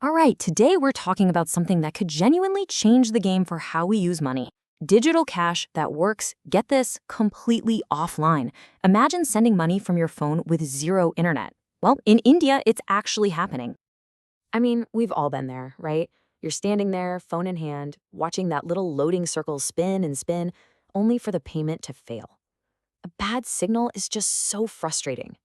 All right, today we're talking about something that could genuinely change the game for how we use money. Digital cash that works, get this, completely offline. Imagine sending money from your phone with zero internet. Well, in India, it's actually happening. I mean, we've all been there, right? You're standing there, phone in hand, watching that little loading circle spin and spin, only for the payment to fail. A bad signal is just so frustrating.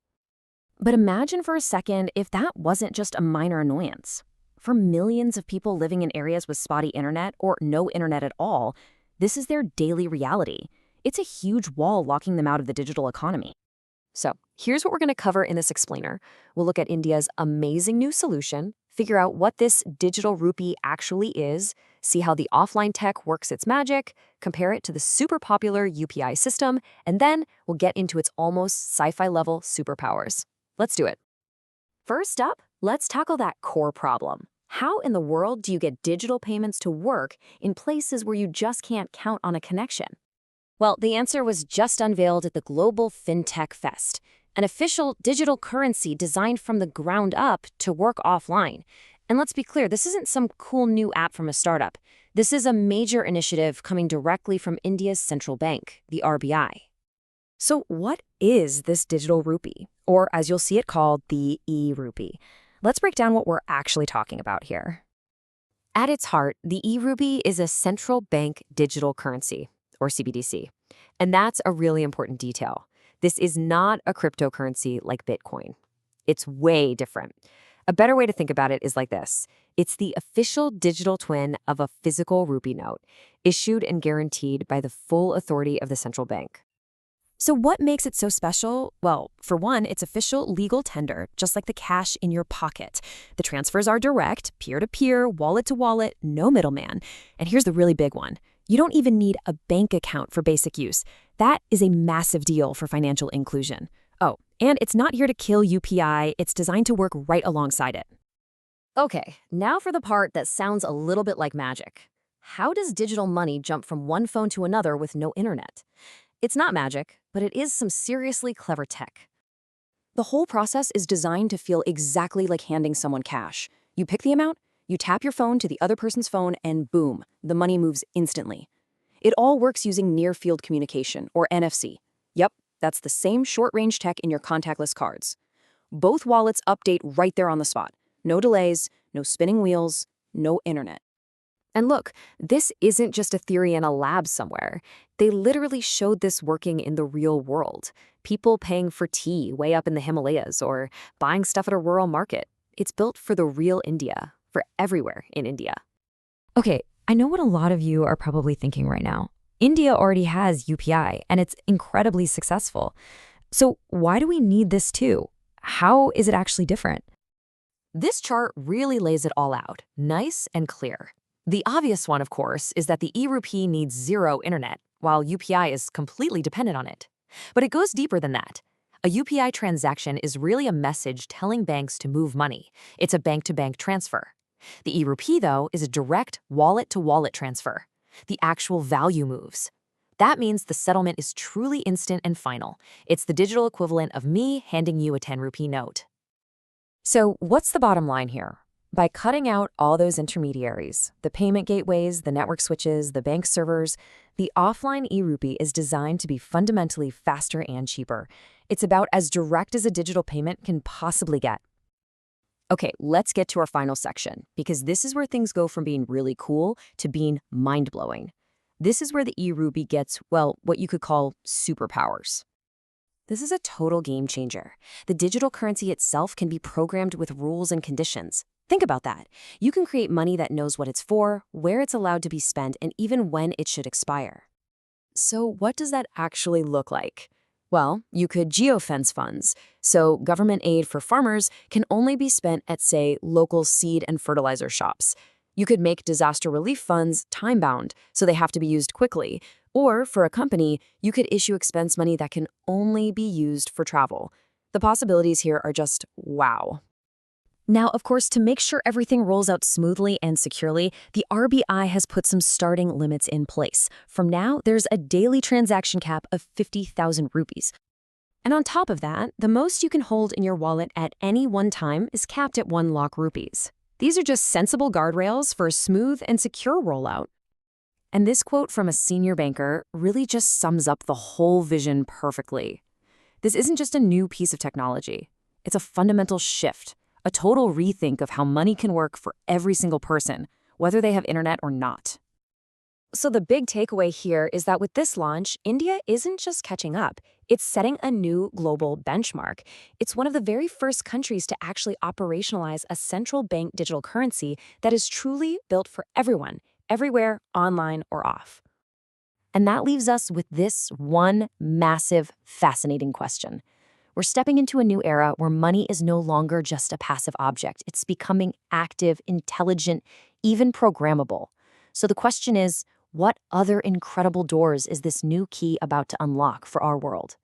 But imagine for a second if that wasn't just a minor annoyance. For millions of people living in areas with spotty internet or no internet at all, this is their daily reality. It's a huge wall locking them out of the digital economy. So, here's what we're going to cover in this explainer. We'll look at India's amazing new solution, figure out what this digital rupee actually is, see how the offline tech works its magic, compare it to the super popular UPI system, and then we'll get into its almost sci-fi level superpowers. Let's do it. First up, let's tackle that core problem. How in the world do you get digital payments to work in places where you just can't count on a connection? Well, the answer was just unveiled at the Global Fintech Fest, an official digital currency designed from the ground up to work offline. And let's be clear, this isn't some cool new app from a startup. This is a major initiative coming directly from India's central bank, the RBI. So what is this digital rupee? Or as you'll see it called, the e-rupee. Let's break down what we're actually talking about here. At its heart, the e-rupee is a central bank digital currency, or CBDC. And that's a really important detail. This is not a cryptocurrency like Bitcoin. It's way different. A better way to think about it is like this. It's the official digital twin of a physical rupee note, issued and guaranteed by the full authority of the central bank. So what makes it so special? Well, for one, it's official legal tender, just like the cash in your pocket. The transfers are direct, peer-to-peer, wallet-to-wallet, no middleman. And here's the really big one. You don't even need a bank account for basic use. That is a massive deal for financial inclusion. Oh, and it's not here to kill UPI. It's designed to work right alongside it. Okay, now for the part that sounds a little bit like magic. How does digital money jump from one phone to another with no internet? It's not magic, but it is some seriously clever tech. The whole process is designed to feel exactly like handing someone cash. You pick the amount, you tap your phone to the other person's phone, and boom, the money moves instantly. It all works using near-field communication, or NFC. Yep, that's the same short-range tech in your contactless cards. Both wallets update right there on the spot. No delays, no spinning wheels, no internet. And look, this isn't just a theory in a lab somewhere. They literally showed this working in the real world. People paying for tea way up in the Himalayas or buying stuff at a rural market. It's built for the real India, for everywhere in India. Okay, I know what a lot of you are probably thinking right now. India already has UPI, and it's incredibly successful. So why do we need this too? How is it actually different? This chart really lays it all out, nice and clear. The obvious one, of course, is that the e-rupee needs zero internet, while UPI is completely dependent on it. But it goes deeper than that. A UPI transaction is really a message telling banks to move money. It's a bank-to-bank transfer. The e-rupee, though, is a direct wallet-to-wallet transfer. The actual value moves. That means the settlement is truly instant and final. It's the digital equivalent of me handing you a 10-rupee note. So what's the bottom line here? By cutting out all those intermediaries, the payment gateways, the network switches, the bank servers, the offline e-rupee is designed to be fundamentally faster and cheaper. It's about as direct as a digital payment can possibly get. Okay, let's get to our final section, because this is where things go from being really cool to being mind-blowing. This is where the e-rupee gets, well, what you could call superpowers. This is a total game changer. The digital currency itself can be programmed with rules and conditions. Think about that. You can create money that knows what it's for, where it's allowed to be spent, and even when it should expire. So what does that actually look like? Well, you could geofence funds. So government aid for farmers can only be spent at, say, local seed and fertilizer shops. You could make disaster relief funds time-bound, so they have to be used quickly. Or for a company, you could issue expense money that can only be used for travel. The possibilities here are just wow. Now, of course, to make sure everything rolls out smoothly and securely, the RBI has put some starting limits in place. From now, there's a daily transaction cap of 50,000 rupees. And on top of that, the most you can hold in your wallet at any one time is capped at 1 lakh rupees. These are just sensible guardrails for a smooth and secure rollout. And this quote from a senior banker really just sums up the whole vision perfectly. This isn't just a new piece of technology. It's a fundamental shift, a total rethink of how money can work for every single person, whether they have internet or not. So the big takeaway here is that with this launch, India isn't just catching up, it's setting a new global benchmark. It's one of the very first countries to actually operationalize a central bank digital currency that is truly built for everyone, everywhere, online or off. And that leaves us with this one massive, fascinating question. We're stepping into a new era where money is no longer just a passive object. It's becoming active, intelligent, even programmable. So the question is, what other incredible doors is this new key about to unlock for our world?